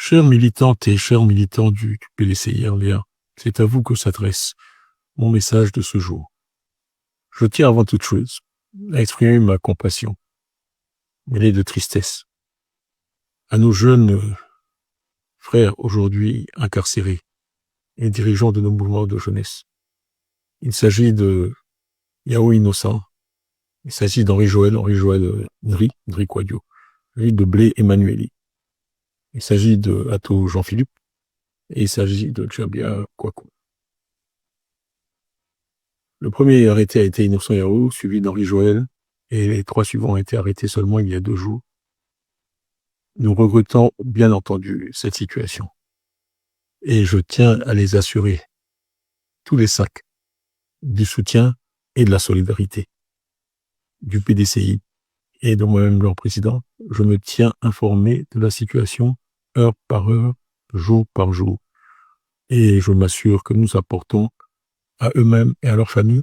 Chers militantes et chers militants du PDCI RDA, c'est à vous que s'adresse mon message de ce jour. Je tiens avant toute chose à exprimer ma compassion, mêlée de tristesse, à nos jeunes frères aujourd'hui incarcérés et dirigeants de nos mouvements de jeunesse. Il s'agit de Yao Innocent, il s'agit d'Henri Joël Ndri Kwadio, il s'agit de Blé Emmanueli, il s'agit de Atto Jean-Philippe et il s'agit de Djabia Kwaku. Le premier arrêté a été Innocent Yao, suivi d'Henri Joël, et les 3 suivants ont été arrêtés seulement il y a 2 jours. Nous regrettons bien entendu cette situation. Et je tiens à les assurer, tous les 5, du soutien et de la solidarité du PDCI et de moi-même leur président. Je me tiens informé de la situation heure par heure, jour par jour. Et je m'assure que nous apportons à eux-mêmes et à leurs familles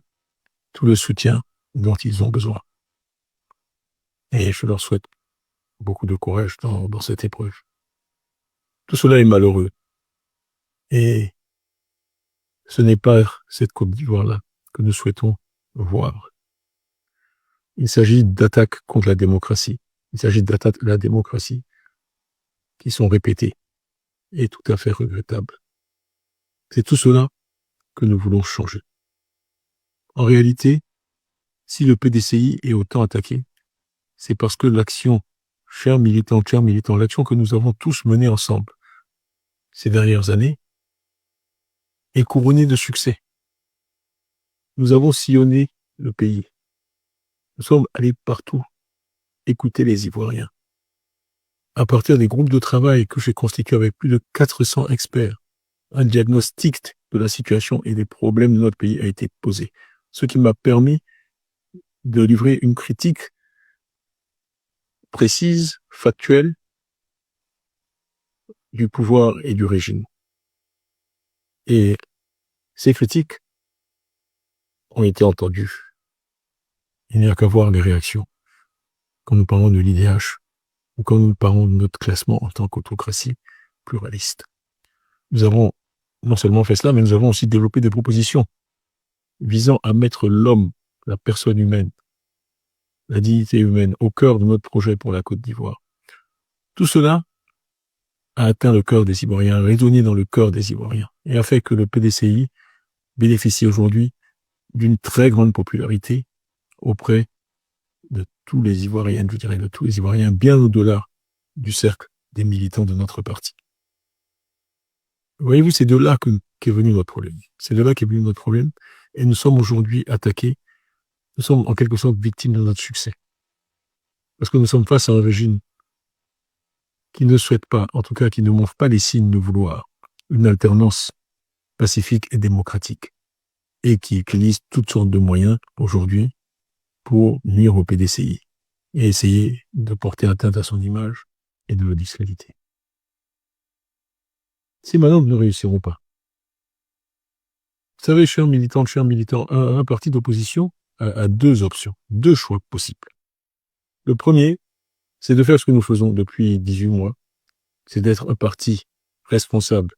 tout le soutien dont ils ont besoin. Et je leur souhaite beaucoup de courage dans cette épreuve. Tout cela est malheureux. Et ce n'est pas cette Côte d'Ivoire-là que nous souhaitons voir. Il s'agit d'attaques contre la démocratie. Il s'agit d'attaques de la démocratie qui sont répétées et tout à fait regrettables. C'est tout cela que nous voulons changer. En réalité, si le PDCI est autant attaqué, c'est parce que l'action, chers militants, l'action que nous avons tous menée ensemble ces dernières années est couronnée de succès. Nous avons sillonné le pays. Nous sommes allés partout écouter les Ivoiriens. À partir des groupes de travail que j'ai constitués avec plus de 400 experts, un diagnostic de la situation et des problèmes de notre pays a été posé, ce qui m'a permis de livrer une critique précise, factuelle, du pouvoir et du régime. Et ces critiques ont été entendues. Il n'y a qu'à voir les réactions quand nous parlons de l'IDH ou quand nous parlons de notre classement en tant qu'autocratie pluraliste. Nous avons non seulement fait cela, mais nous avons aussi développé des propositions visant à mettre l'homme, la personne humaine, la dignité humaine au cœur de notre projet pour la Côte d'Ivoire. Tout cela a atteint le cœur des Ivoiriens, a résonné dans le cœur des Ivoiriens et a fait que le PDCI bénéficie aujourd'hui d'une très grande popularité auprès de tous les Ivoiriens, je dirais de tous les Ivoiriens, bien au-delà du cercle des militants de notre parti. Voyez-vous, c'est de là qu'est venu notre problème. C'est de là qu'est venu notre problème et nous sommes aujourd'hui attaqués. Nous sommes en quelque sorte victimes de notre succès. Parce que nous sommes face à un régime qui ne souhaite pas, en tout cas qui ne montre pas les signes de vouloir une alternance pacifique et démocratique et qui utilise toutes sortes de moyens aujourd'hui pour nuire au PDCI et essayer de porter atteinte à son image et de le discréditer. Si maintenant nous ne réussirons pas. Vous savez, chers militants, un parti d'opposition a 2 options, 2 choix possibles. Le premier, c'est de faire ce que nous faisons depuis 18 mois, c'est d'être un parti responsable,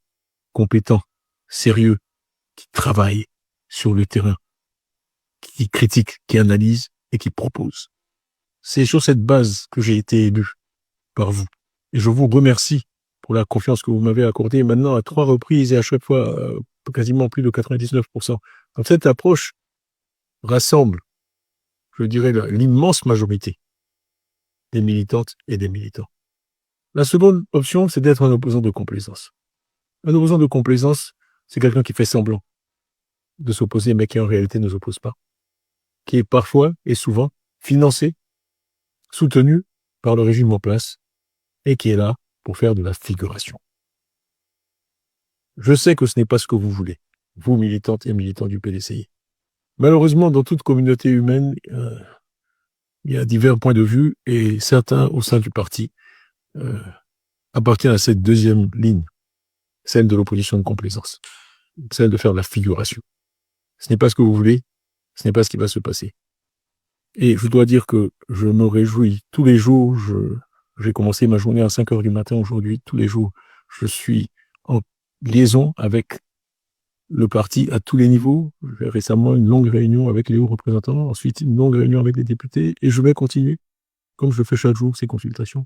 compétent, sérieux, qui travaille sur le terrain, qui critique, qui analyse et qui propose. C'est sur cette base que j'ai été élu par vous. Et je vous remercie pour la confiance que vous m'avez accordée maintenant à 3 reprises et à chaque fois quasiment plus de 99%. Donc cette approche rassemble, je dirais, l'immense majorité des militantes et des militants. La seconde option, c'est d'être un opposant de complaisance. Un opposant de complaisance, c'est quelqu'un qui fait semblant de s'opposer, mais qui en réalité ne s'oppose pas, qui est parfois et souvent financé, soutenu par le régime en place, et qui est là pour faire de la figuration. Je sais que ce n'est pas ce que vous voulez, vous militantes et militants du PDCI. Malheureusement, dans toute communauté humaine, il y a divers points de vue, et certains au sein du parti appartiennent à cette deuxième ligne, celle de l'opposition de complaisance, celle de faire de la figuration. Ce n'est pas ce que vous voulez, ce n'est pas ce qui va se passer. Et je dois dire que je me réjouis tous les jours. J'ai commencé ma journée à 5 heures du matin aujourd'hui. Tous les jours, Je suis en liaison avec le parti à tous les niveaux. J'ai récemment une longue réunion avec les hauts représentants, ensuite une longue réunion avec les députés, et je vais continuer, comme je fais chaque jour, ces consultations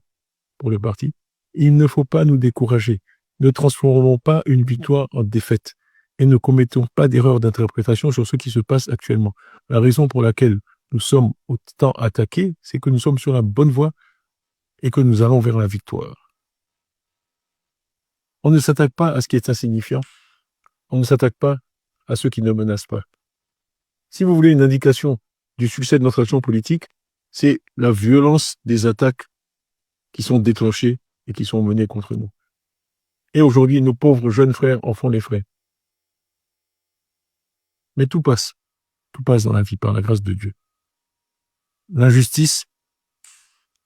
pour le parti. Il ne faut pas nous décourager. Ne transformons pas une victoire en défaite et ne commettons pas d'erreurs d'interprétation sur ce qui se passe actuellement. La raison pour laquelle nous sommes autant attaqués, c'est que nous sommes sur la bonne voie et que nous allons vers la victoire. On ne s'attaque pas à ce qui est insignifiant. On ne s'attaque pas à ceux qui ne menacent pas. Si vous voulez une indication du succès de notre action politique, c'est la violence des attaques qui sont déclenchées et qui sont menées contre nous. Et aujourd'hui, nos pauvres jeunes frères en font les frais. Mais tout passe dans la vie par la grâce de Dieu. L'injustice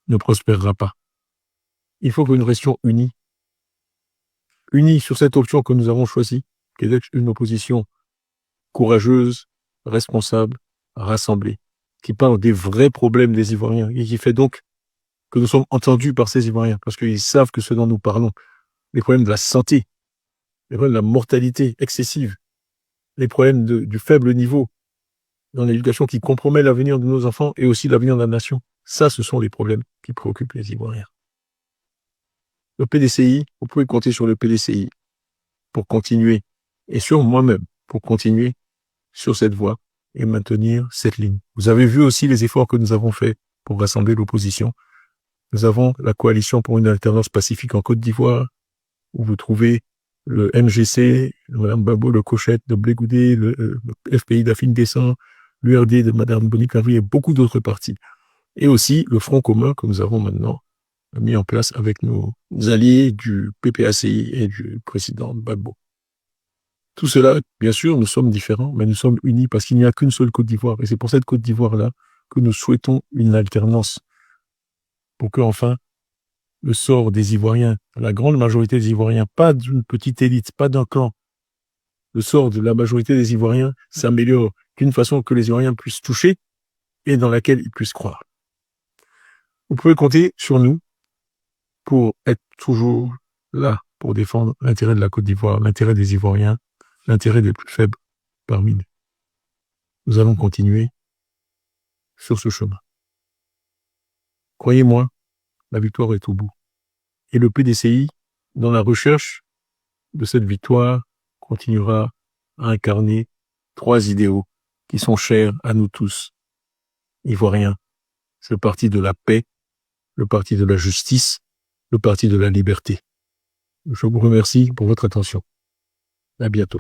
ne prospérera pas. Il faut que nous restions unis sur cette option que nous avons choisie, qui est d'être une opposition courageuse, responsable, rassemblée, qui parle des vrais problèmes des Ivoiriens et qui fait donc que nous sommes entendus par ces Ivoiriens, parce qu'ils savent que ce dont nous parlons, les problèmes de la santé, les problèmes de la mortalité excessive, les problèmes du faible niveau dans l'éducation qui compromet l'avenir de nos enfants et aussi l'avenir de la nation, ça, ce sont les problèmes qui préoccupent les Ivoiriens. Le PDCI, vous pouvez compter sur le PDCI pour continuer, et sur moi-même, pour continuer sur cette voie et maintenir cette ligne. Vous avez vu aussi les efforts que nous avons faits pour rassembler l'opposition. Nous avons la coalition pour une alternance pacifique en Côte d'Ivoire, où vous trouvez le MGC, Mme Babo, le Cochette de Blégoudé, le FPI d'Afine Descent, l'URD de Mme Bonique Henry et beaucoup d'autres partis. Et aussi le Front commun que nous avons maintenant mis en place avec nos alliés du PPACI et du président Gbagbo. Tout cela, bien sûr, nous sommes différents, mais nous sommes unis parce qu'il n'y a qu'une seule Côte d'Ivoire. Et c'est pour cette Côte d'Ivoire-là que nous souhaitons une alternance. Pour que, enfin, le sort des Ivoiriens, la grande majorité des Ivoiriens, pas d'une petite élite, pas d'un clan, le sort de la majorité des Ivoiriens s'améliore d'une façon que les Ivoiriens puissent toucher et dans laquelle ils puissent croire. Vous pouvez compter sur nous pour être toujours là, pour défendre l'intérêt de la Côte d'Ivoire, l'intérêt des Ivoiriens, l'intérêt des plus faibles parmi nous. Nous allons continuer sur ce chemin. Croyez-moi, la victoire est au bout. Et le PDCI, dans la recherche de cette victoire, continuera à incarner 3 idéaux qui sont chers à nous tous, Ivoiriens. C'est le parti de la paix, le parti de la justice, le parti de la liberté. Je vous remercie pour votre attention. À bientôt.